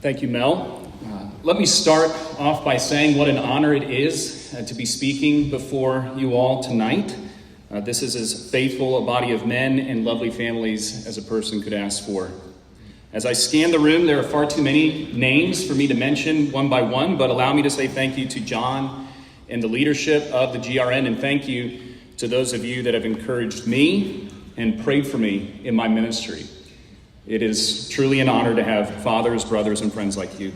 Thank you, Mel. Let me start off by saying what an honor it is to be speaking before you all tonight. This is as faithful a body of men and lovely families as a person could ask for. As I scan the room, there are far too many names for me to mention one by one, but allow me to say thank you to John and the leadership of the GRN, and thank you to those of you that have encouraged me and prayed for me in my ministry. It is truly an honor to have fathers, brothers, and friends like you.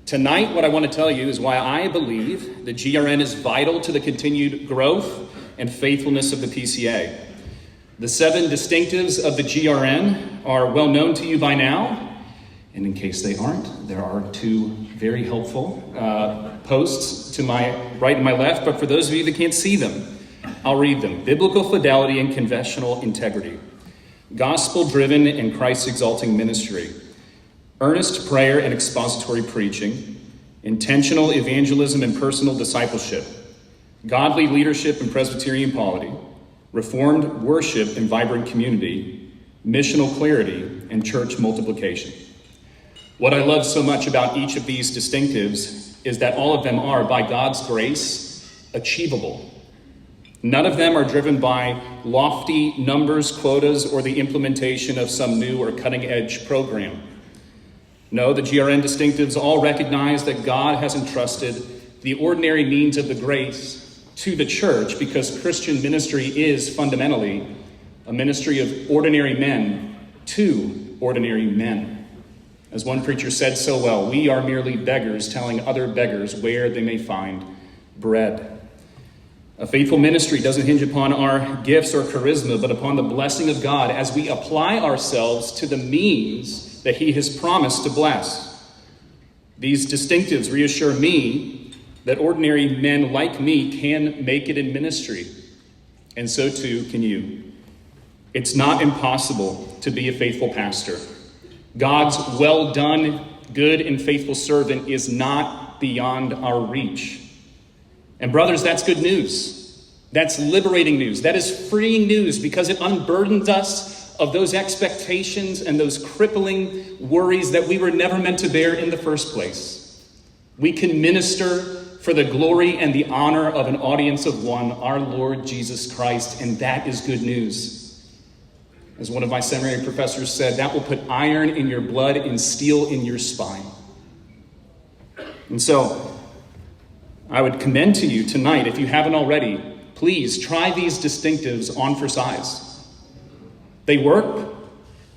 Tonight, what I want to tell you is why I believe the GRN is vital to the continued growth and faithfulness of the PCA. The 7 distinctives of the GRN are well known to you by now, and in case they aren't, there are 2 very helpful posts to my right and my left, but for those of you that can't see them, I'll read them. Biblical fidelity and confessional integrity. Gospel-driven and Christ-exalting ministry, earnest prayer and expository preaching, intentional evangelism and personal discipleship, godly leadership and Presbyterian polity, reformed worship and vibrant community, missional clarity, and church multiplication. What I love so much about each of these distinctives is that all of them are, by God's grace, achievable. None of them are driven by lofty numbers, quotas, or the implementation of some new or cutting-edge program. No, the GRN distinctives all recognize that God has entrusted the ordinary means of the grace to the church because Christian ministry is fundamentally a ministry of ordinary men to ordinary men. As one preacher said so well, we are merely beggars telling other beggars where they may find bread. A faithful ministry doesn't hinge upon our gifts or charisma, but upon the blessing of God as we apply ourselves to the means that He has promised to bless. These distinctives reassure me that ordinary men like me can make it in ministry, and so too can you. It's not impossible to be a faithful pastor. God's well done, good and faithful servant is not beyond our reach. And brothers, that's good news. That's liberating news. That is freeing news because it unburdens us of those expectations and those crippling worries that we were never meant to bear in the first place. We can minister for the glory and the honor of an audience of one, our Lord Jesus Christ, and that is good news. As one of my seminary professors said, that will put iron in your blood and steel in your spine. And so, I would commend to you tonight, if you haven't already, please try these distinctives on for size. They work.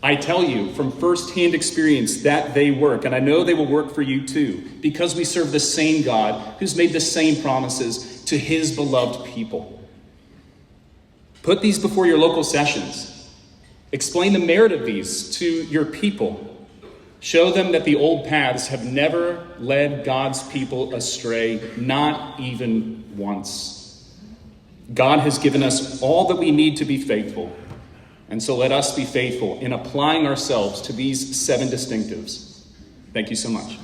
I tell you from firsthand experience that they work, and I know they will work for you too, because we serve the same God who's made the same promises to His beloved people. Put these before your local sessions. Explain the merit of these to your people. Show them that the old paths have never led God's people astray, not even once. God has given us all that we need to be faithful, and so let us be faithful in applying ourselves to these 7 distinctives. Thank you so much.